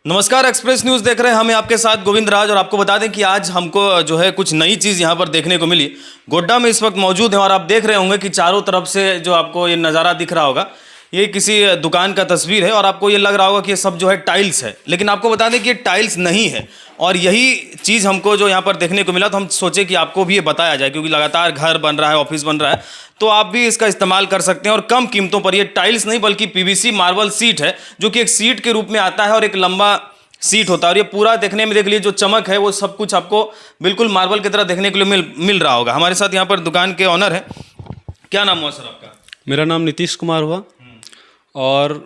नमस्कार, express news देख रहे हैं। हमें आपके साथ गोविंद राज। और आपको बता दें कि आज हमको जो है कुछ नई चीज़ यहाँ पर देखने को मिली। गोड्डा में इस वक्त मौजूद हैं और आप देख रहे होंगे कि चारों तरफ से जो आपको ये नज़ारा दिख रहा होगा, ये किसी दुकान का तस्वीर है और आपको ये लग रहा होगा कि ये सब जो है टाइल्स है, लेकिन आपको बता दें कि ये टाइल्स नहीं है। और यही चीज़ हमको जो यहाँ पर देखने को मिला, तो हम सोचे कि आपको भी ये बताया जाए, क्योंकि लगातार घर बन रहा है, ऑफिस बन रहा है, तो आप भी इसका इस्तेमाल कर सकते हैं और कम कीमतों पर। ये टाइल्स नहीं बल्कि पीवीसी मार्बल सीट है, जो कि एक सीट के रूप में आता है और एक लंबा सीट होता है। और ये पूरा देखने में, देख लीजिए, जो चमक है वो सब कुछ आपको बिल्कुल मार्बल की तरह देखने के लिए मिल रहा होगा। हमारे साथ यहाँ पर दुकान के ऑनर है। क्या नाम हुआ सर आपका? मेरा नाम नीतीश कुमार हुआ। और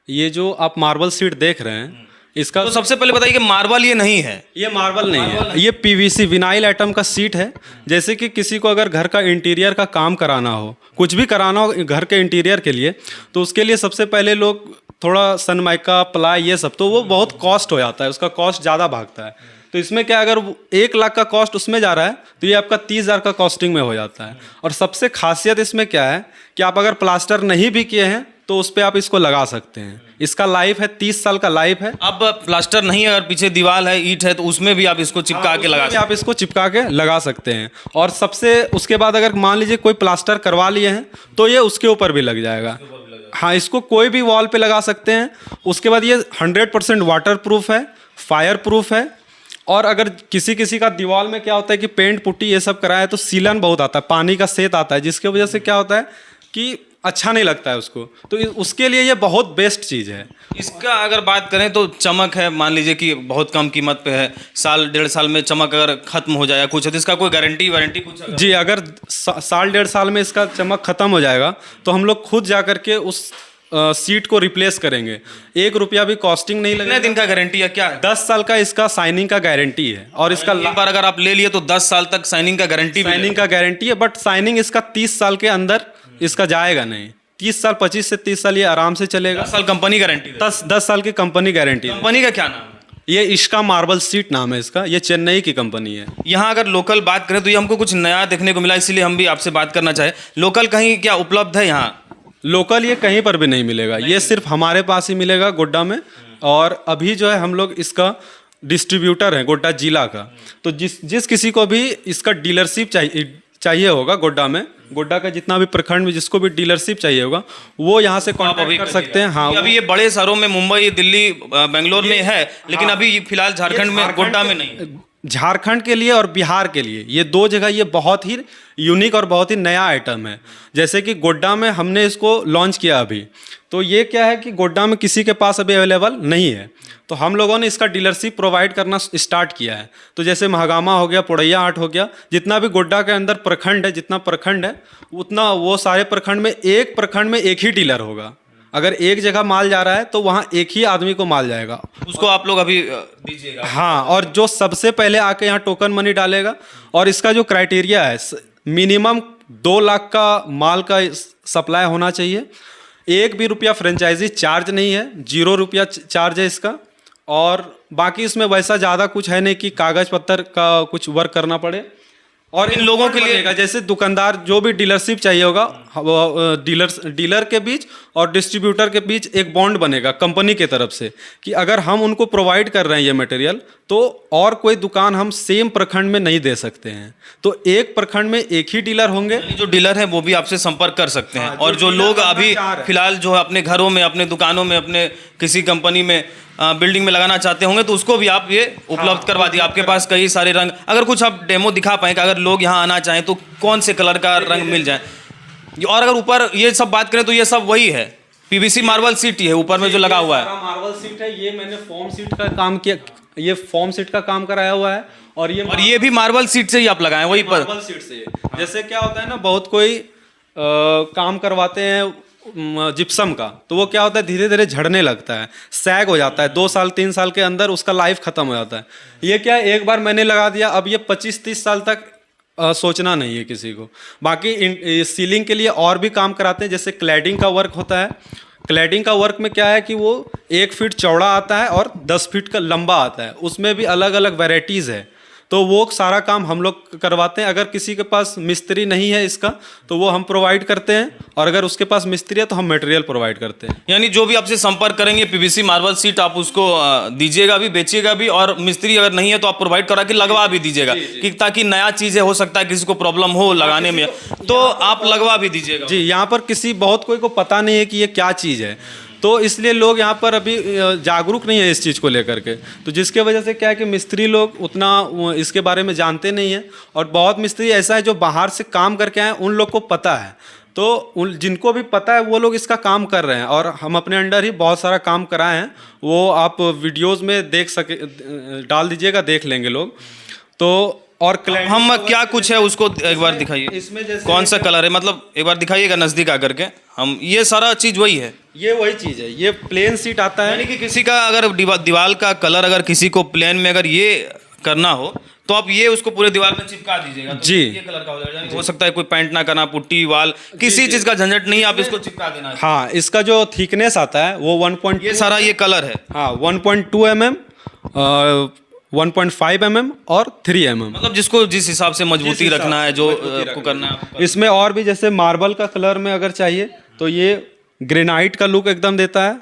ये जो आप मार्बल सीट देख रहे हैं, इसका तो सबसे पहले बताइए कि मार्बल ये नहीं है। ये मार्बल नहीं है, ये पीवीसी विनाइल आइटम का सीट है। जैसे कि किसी को अगर घर का इंटीरियर का काम कराना हो, कुछ भी कराना हो घर के इंटीरियर के लिए, तो उसके लिए सबसे पहले लोग थोड़ा सनमाइका प्लाई ये सब, तो वो बहुत कॉस्ट हो जाता है, उसका कॉस्ट ज़्यादा भागता है। तो इसमें क्या, अगर 1 लाख का कॉस्ट उसमें जा रहा है तो ये आपका 30,000 का कॉस्टिंग में हो जाता है। और सबसे खासियत इसमें क्या है कि आप अगर प्लास्टर नहीं भी किए हैं तो उस पर आप इसको लगा सकते हैं। इसका लाइफ है 30 साल का लाइफ है। अब प्लास्टर नहीं है, अगर पीछे दीवार है, ईंट है, तो उसमें भी आप इसको चिपका के लगा सकते हैं। आप इसको चिपका के लगा सकते हैं। और सबसे उसके बाद अगर मान लीजिए कोई प्लास्टर करवा लिए हैं तो ये उसके ऊपर भी लग जाएगा। हाँ, इसको कोई भी वॉल पे लगा सकते हैं। उसके बाद ये 100% वाटर प्रूफ है, फायर प्रूफ है। और अगर किसी का दीवार में क्या होता है कि पेंट पुट्टी ये सब कराए तो सीलन बहुत आता है, पानी का सेत आता है, जिसकी वजह से क्या होता है कि अच्छा नहीं लगता है उसको। तो उसके लिए ये बहुत बेस्ट चीज़ है। इसका अगर बात करें तो चमक है, मान लीजिए कि बहुत कम कीमत पे है, साल 1.5 साल में चमक अगर खत्म हो जाए कुछ है, तो इसका कोई गारंटी वारंटी कुछ? जी, अगर साल 1.5 साल में इसका चमक खत्म हो जाएगा तो हम लोग खुद जा करके उस सीट को रिप्लेस करेंगे। 1 रुपया भी कॉस्टिंग नहीं लगेगा। कितने दिन का गारंटी है? क्या 10 साल का इसका साइनिंग का गारंटी है। और इसका एक बार अगर आप ले लिए तो 10 साल तक साइनिंग का गारंटी है। बट साइनिंग इसका 30 साल के अंदर इसका जाएगा नहीं। 30 साल, 25 से 30 साल ये आराम से चलेगा। 10 साल कंपनी गारंटी? 10 साल की कंपनी गारंटी। कंपनी का क्या नाम है? ये इश्का मार्बल सीट नाम है इसका। ये चेन्नई की कंपनी है। यहाँ अगर लोकल बात करें तो ये हमको कुछ नया देखने को मिला, इसीलिए हम भी आपसे बात करना चाहे। लोकल कहीं क्या उपलब्ध है यहाँ? लोकल ये कहीं पर भी नहीं मिलेगा, ये सिर्फ हमारे पास ही मिलेगा गोड्डा में। और अभी जो है हम लोग इसका डिस्ट्रीब्यूटर हैं गोड्डा जिला का। तो जिस किसी को भी इसका डीलरशिप चाहिए होगा गोड्डा में, गोड्डा का जितना भी प्रखंड में जिसको भी डीलरशिप चाहिए होगा वो यहाँ से कॉन्टैक्ट कर सकते हैं। हाँ, अभी ये बड़े शहरों में, मुंबई, दिल्ली, बेंगलोर में है, लेकिन अभी फिलहाल झारखंड में, गोड्डा में नहीं। झारखंड के लिए और बिहार के लिए ये 2 जगह ये बहुत ही यूनिक और बहुत ही नया आइटम है। जैसे कि गोड्डा में हमने इसको लॉन्च किया अभी, तो ये क्या है कि गोड्डा में किसी के पास अभी अवेलेबल नहीं है, तो हम लोगों ने इसका डीलरशिप प्रोवाइड करना स्टार्ट किया है। तो जैसे महागामा हो गया, पुड़ैया हाट हो गया, जितना भी गोड्डा के अंदर प्रखंड है, जितना प्रखंड है उतना वो सारे प्रखंड में एक ही डीलर होगा। अगर एक जगह माल जा रहा है तो वहाँ एक ही आदमी को माल जाएगा, उसको आप लोग अभी दीजिएगा। हाँ, और जो सबसे पहले आके यहाँ टोकन मनी डालेगा। और इसका जो क्राइटेरिया है, मिनिमम 2 लाख का माल का सप्लाई होना चाहिए। 1 भी रुपया फ्रेंचाइजी चार्ज नहीं है, 0 रुपया चार्ज है इसका। और बाकी इसमें वैसा ज़्यादा कुछ है नहीं कि कागज़ पत्तर का कुछ वर्क करना पड़े। और इन लोगों के लिए जैसे दुकानदार जो भी डीलरशिप चाहिए होगा, डीलर के बीच और डिस्ट्रीब्यूटर के बीच एक बॉन्ड बनेगा कंपनी के तरफ से कि अगर हम उनको प्रोवाइड कर रहे हैं ये मटेरियल, तो और कोई दुकान हम सेम प्रखंड में नहीं दे सकते हैं। तो एक प्रखंड में एक ही डीलर होंगे। जो डीलर है वो भी आपसे संपर्क कर सकते हैं। और जो लोग अभी फिलहाल जो है अपने घरों में, अपने दुकानों में, अपने किसी कंपनी में, बिल्डिंग में लगाना चाहते होंगे, तो उसको भी आप ये उपलब्ध करवा दिए। आपके पास कई सारे रंग, अगर कुछ आप डेमो दिखा पाएँ कि अगर लोग यहाँ आना चाहें तो कौन से कलर का रंग मिल जाए। और अगर ऊपर ये सब बात करें तो ये सब वही है, पीवीसी मार्बल सीट ही है ऊपर में जो लगा हुआ है। मार्बल सीट है, ये मैंने फॉर्म सीट का काम किया, ये फॉर्म सीट का काम कराया हुआ है। और ये भी मार्बल सीट से ही आप लगाए वही पर? मार्बल सीट से। जैसे क्या होता है ना, बहुत कोई काम करवाते हैं जिप्सम का, तो वो क्या होता है धीरे धीरे झड़ने लगता है, सैग हो जाता है, 2 साल 3 साल के अंदर उसका लाइफ खत्म हो जाता है। ये क्या है, एक बार मैंने लगा दिया, अब ये 25-30 साल तक सोचना नहीं है किसी को। बाकी सीलिंग के लिए और भी काम कराते हैं, जैसे क्लैडिंग का वर्क होता है। क्लैडिंग का वर्क में क्या है कि वो 1 फीट चौड़ा आता है और 10 फीट का लंबा आता है, उसमें भी अलग अलग वेराइटीज़ है। तो वो सारा काम हम लोग करवाते हैं। अगर किसी के पास मिस्त्री नहीं है इसका तो वो हम प्रोवाइड करते हैं, और अगर उसके पास मिस्त्री है तो हम मटेरियल प्रोवाइड करते हैं। यानी जो भी आपसे संपर्क करेंगे पीवीसी मार्बल सीट आप उसको दीजिएगा भी, बेचिएगा भी, और मिस्त्री अगर नहीं है तो आप प्रोवाइड करा के लगवा भी दीजिएगा कि ताकि नया चीज़ है, हो सकता है किसी को प्रॉब्लम हो लगाने में, तो आप लगवा भी दीजिएगा। जी, यहाँ पर बहुत कोई को पता नहीं है कि ये क्या चीज़ है, तो इसलिए लोग यहाँ पर अभी जागरूक नहीं है इस चीज़ को लेकर के, तो जिसके वजह से क्या है कि मिस्त्री लोग उतना इसके बारे में जानते नहीं हैं। और बहुत मिस्त्री ऐसा है जो बाहर से काम करके आए, उन लोग को पता है, तो उन जिनको भी पता है वो लोग इसका काम कर रहे हैं, और हम अपने अंडर ही बहुत सारा काम कराए हैं। वो आप वीडियोज़ में डाल दीजिएगा, देख लेंगे लोग। तो और हम क्या कुछ है उसको एक बार दिखाइए, इसमें जैसे कौन सा कलर है, मतलब एक बार दिखाइएगा नज़दीक आकर के। हम ये सारा चीज़ वही है, ये वही चीज़ है, ये प्लेन सीट आता है। यानी कि किसी का अगर दीवार का कलर अगर किसी को प्लेन में अगर ये करना हो तो आप ये उसको पूरे दीवार में चिपका दीजिएगा, तो जी, ये कलर का हो जाएगा। यानी हो सकता है कोई पेंट ना करना, पुट्टी वाल किसी चीज़ का झंझट नहीं, आप इसको चिपका देना। हाँ, इसका जो थिकनेस आता है वो 1.2, ये सारा ये कलर है। हाँ 1.2 mm, 1.5 mm और 3 mm, मतलब जिसको जिस हिसाब से मजबूती रखना है, जो आपको करना है। इसमें और भी जैसे मार्बल का कलर में अगर चाहिए तो ये ग्रेनाइट का लुक एकदम देता है,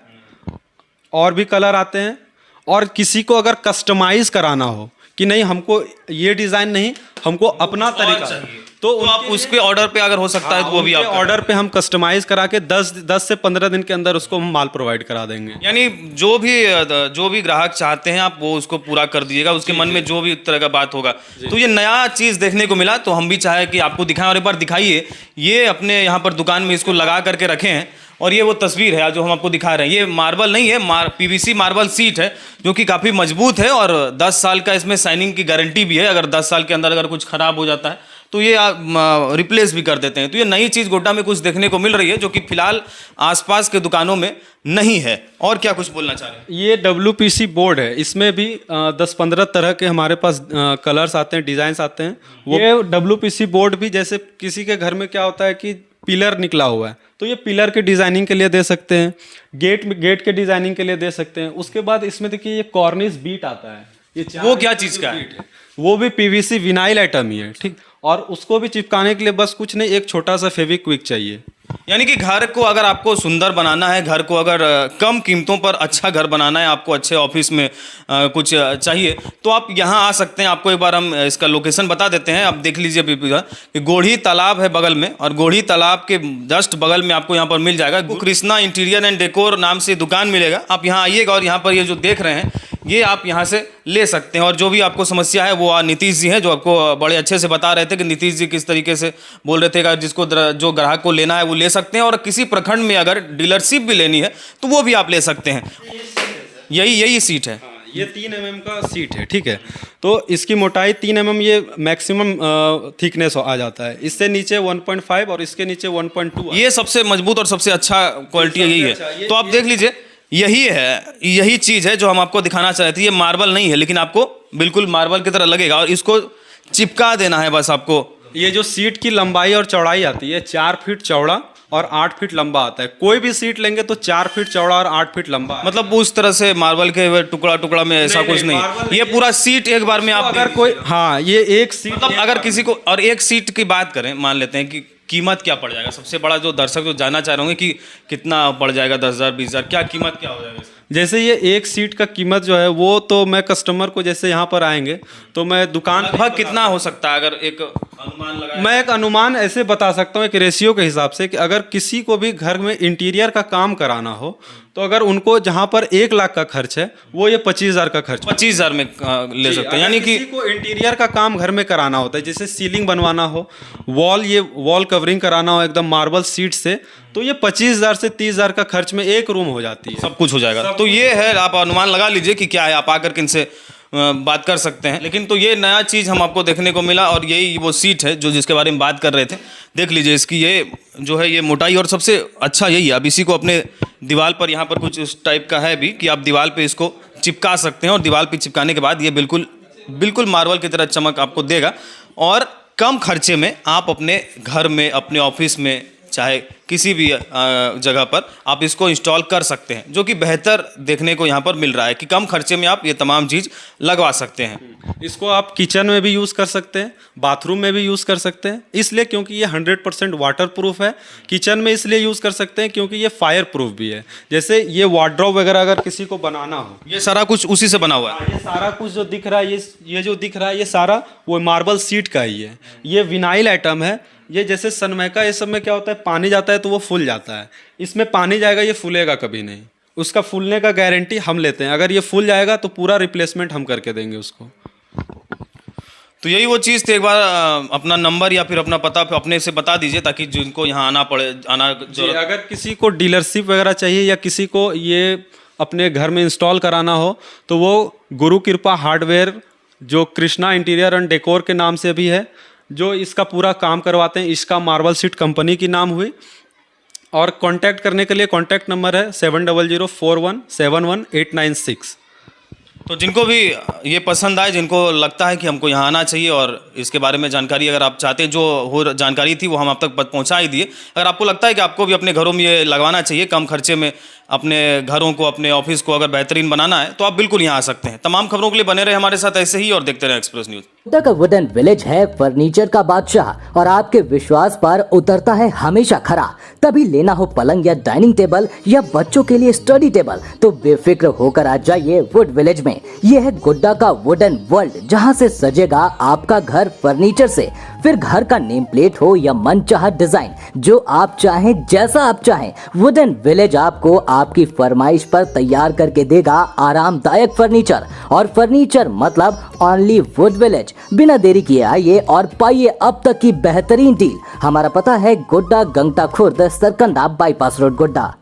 और भी कलर आते हैं। और किसी को अगर कस्टमाइज कराना हो कि नहीं हमको ये डिज़ाइन नहीं, हमको अपना तरीका, तो आप उसके ऑर्डर पे अगर हो सकता है तो वो भी आप ऑर्डर पे हम कस्टमाइज करा के 10 से 15 दिन के अंदर उसको हम माल प्रोवाइड करा देंगे। यानी जो भी ग्राहक चाहते हैं आप वो उसको पूरा कर दीजिएगा, उसके मन में जो भी तरह का बात होगा। तो ये नया चीज़ देखने को मिला, तो हम भी चाहे कि आपको दिखाएं, और एक बार दिखाइए। ये अपने यहाँ पर दुकान में इसको लगा करके रखे हैं, और ये वो तस्वीर है जो हम आपको दिखा रहे हैं। ये मार्बल नहीं है, पीवीसी मार्बल सीट है जो कि काफ़ी मजबूत है, और 10 साल का इसमें साइनिंग की गारंटी भी है। अगर 10 साल के अंदर अगर कुछ ख़राब हो जाता है तो ये रिप्लेस भी कर देते हैं। तो ये नई चीज़ गोड्डा में कुछ देखने को मिल रही है जो कि फिलहाल आसपास के दुकानों में नहीं है। और क्या कुछ बोलना चाह रहे हैं? ये WPC बोर्ड है, इसमें भी 10-15 तरह के हमारे पास कलर्स आते हैं, डिज़ाइंस आते हैं। ये WPC बोर्ड भी जैसे किसी के घर में क्या होता है कि पिलर निकला हुआ है, तो ये पिलर के डिज़ाइनिंग के लिए दे सकते हैं, गेट के डिज़ाइनिंग के लिए दे सकते हैं। उसके बाद इसमें देखिए ये कॉर्निश बीट आता है, ये वो क्या चीज़ का है? वो भी PVC विनाइल आइटम ही है, ठीक। और उसको भी चिपकाने के लिए बस कुछ नहीं, एक छोटा सा फेविक्विक चाहिए। यानी कि घर को अगर आपको सुंदर बनाना है, घर को अगर कम कीमतों पर अच्छा घर बनाना है, आपको अच्छे ऑफिस में कुछ चाहिए, तो आप यहाँ आ सकते हैं। आपको एक बार हम इसका लोकेशन बता देते हैं, आप देख लीजिए कि गोढ़ी तालाब है बगल में, और गोढ़ी तालाब के जस्ट बगल में आपको यहाँ पर मिल जाएगा कृष्णा इंटीरियर एंड डेकोर नाम से दुकान मिलेगा। आप यहाँ आइएगा, और यहाँ पर ये जो देख रहे हैं ये आप यहाँ से ले सकते हैं। और जो भी आपको समस्या है वो नीतीश जी हैं जो आपको बड़े अच्छे से बता रहे थे कि नीतीश जी किस तरीके से बोल रहे थे कि जिसको जो ग्राहक को लेना है वो ले सकते हैं, और किसी प्रखंड में अगर डीलरशिप भी लेनी है तो वो भी आप ले सकते हैं। यही सीट है, ये 3 mm का सीट है, ठीक है। तो इसकी मोटाई 3 mm ये मैक्सिमम थिकनेस आ जाता है। इससे नीचे 1.5 और इसके नीचे 1.2। ये सबसे मजबूत और सबसे अच्छा क्वालिटी यही है। तो आप देख लीजिए, यही चीज़ है जो हम आपको दिखाना चाह रहे थे। ये मार्बल नहीं है, लेकिन आपको बिल्कुल मार्बल की तरह लगेगा, और इसको चिपका देना है बस आपको। ये जो सीट की लंबाई और चौड़ाई आती है 4 फीट चौड़ा और 8 फीट लंबा आता है। कोई भी सीट लेंगे तो 4 फीट चौड़ा और 8 फीट लंबा, मतलब उस तरह से मार्बल के टुकड़ा में ऐसा कुछ नहीं। ये पूरा सीट एक बार में आप अगर कोई, हाँ ये एक सीट, मतलब अगर किसी को, और एक सीट की बात करें, मान लेते हैं कि कीमत क्या पड़ जाएगा, सबसे बड़ा जो दर्शक जो जानना चाह रहे होंगे कि कितना पड़ जाएगा, 10,000 20,000, क्या कीमत क्या हो जाएगा? जैसे ये एक सीट का कीमत जो है वो तो मैं कस्टमर को, जैसे यहाँ पर आएंगे तो मैं दुकान लगभग कितना हो सकता है, अगर एक अनुमान लगा? मैं एक अनुमान ऐसे बता सकता हूँ एक रेशियो के हिसाब से कि अगर किसी को भी घर में इंटीरियर का काम कराना हो तो अगर उनको जहाँ पर 1 लाख का खर्च है वो ये 25,000 का खर्च 25,000 में ले सकते हैं। यानी कि किसी को इंटीरियर का काम घर में कराना होता है, जैसे सीलिंग बनवाना हो, वॉल कवरिंग कराना हो एकदम मार्बल सीट से, तो ये 25,000 से 30,000 का खर्च में एक रूम हो जाती है, सब कुछ हो जाएगा। तो ये है, आप अनुमान लगा लीजिए कि क्या है, आप आकर के इनसे बात कर सकते हैं। लेकिन तो ये नया चीज़ हम आपको देखने को मिला, और यही वो सीट है जो जिसके बारे में बात कर रहे थे। देख लीजिए इसकी ये जो है ये मोटाई, और सबसे अच्छा यही है। अब इसी को अपने दीवार पर यहाँ पर कुछ उस टाइप का है भी कि आप दीवार पे इसको चिपका सकते हैं, और दीवार पे चिपकाने के बाद ये बिल्कुल मार्बल की तरह चमक आपको देगा, और कम खर्चे में आप अपने घर में, अपने ऑफिस में, चाहे किसी भी जगह पर आप इसको इंस्टॉल कर सकते हैं, जो कि बेहतर देखने को यहाँ पर मिल रहा है कि कम खर्चे में आप ये तमाम चीज़ लगवा सकते हैं। इसको आप किचन में भी यूज़ कर सकते हैं, बाथरूम में भी यूज़ कर सकते हैं, इसलिए क्योंकि ये 100% वाटर प्रूफ है। किचन में इसलिए यूज़ कर सकते हैं क्योंकि ये फायर प्रूफ भी है। जैसे ये वार्डरोब वगैरह अगर किसी को बनाना हो, ये सारा कुछ उसी से बना हुआ है। ये सारा कुछ जो दिख रहा है, ये जो दिख रहा है, ये सारा वो मार्बल सीट का ही है। ये विनाइल आइटम है। ये जैसे सनमाइका, ये सब में क्या होता है, पानी जाता है तो वो फूल जाता है। इसमें पानी जाएगा, ये फूलेगा कभी नहीं। उसका फूलने का गारंटी हम लेते हैं। अगर ये फूल जाएगा तो पूरा रिप्लेसमेंट हम करके देंगे उसको। तो यही वो चीज़ थी। एक बार अपना नंबर या फिर अपना पता अपने से बता दीजिए ताकि जिनको यहाँ आना जी, अगर किसी को डीलरशिप वगैरह चाहिए या किसी को ये अपने घर में इंस्टॉल कराना हो तो वो गुरु कृपा हार्डवेयर, जो कृष्णा इंटीरियर एंड डेकोर के नाम से भी है, जो इसका पूरा काम करवाते हैं। इसका मार्बल सीट कंपनी की नाम हुई। और कांटेक्ट करने के लिए कांटेक्ट नंबर है 7004171896। तो जिनको भी ये पसंद आए, जिनको लगता है कि हमको यहाँ आना चाहिए और इसके बारे में जानकारी अगर आप चाहते हैं, जो हो जानकारी थी वो हम आप तक पहुँचा ही दिए। अगर आपको लगता है कि आपको भी अपने घरों में ये लगवाना चाहिए, कम खर्चे में अपने घरों को, अपने ऑफिस को अगर बेहतरीन बनाना है, तो आप बिल्कुल यहाँ आ सकते हैं। तमाम खबरों के लिए बने रहे हमारे साथ ऐसे ही और देखते रहे एक्सप्रेस न्यूज़। गोड्डा का वुडन विलेज है फर्नीचर का बादशाह और आपके विश्वास पर उतरता है हमेशा खरा। तभी लेना हो पलंग या डाइनिंग टेबल या बच्चों के लिए स्टडी टेबल तो बेफिक्र होकर आ जाइए वुड विलेज में। ये है गोड्डा का वुडन वर्ल्ड, जहां से सजेगा आपका घर फर्नीचर से। फिर घर का नेम प्लेट हो या मनचाहा डिजाइन, जो आप चाहें, जैसा आप चाहें, वुडन विलेज आपको आपकी फरमाइश पर तैयार करके देगा आरामदायक फर्नीचर। और फर्नीचर मतलब ओनली वुड विलेज। बिना देरी किए आइए और पाइए अब तक की बेहतरीन डील। हमारा पता है गोड्डा गंगटा खुर्द सरकंडा बाईपास रोड गोड्डा।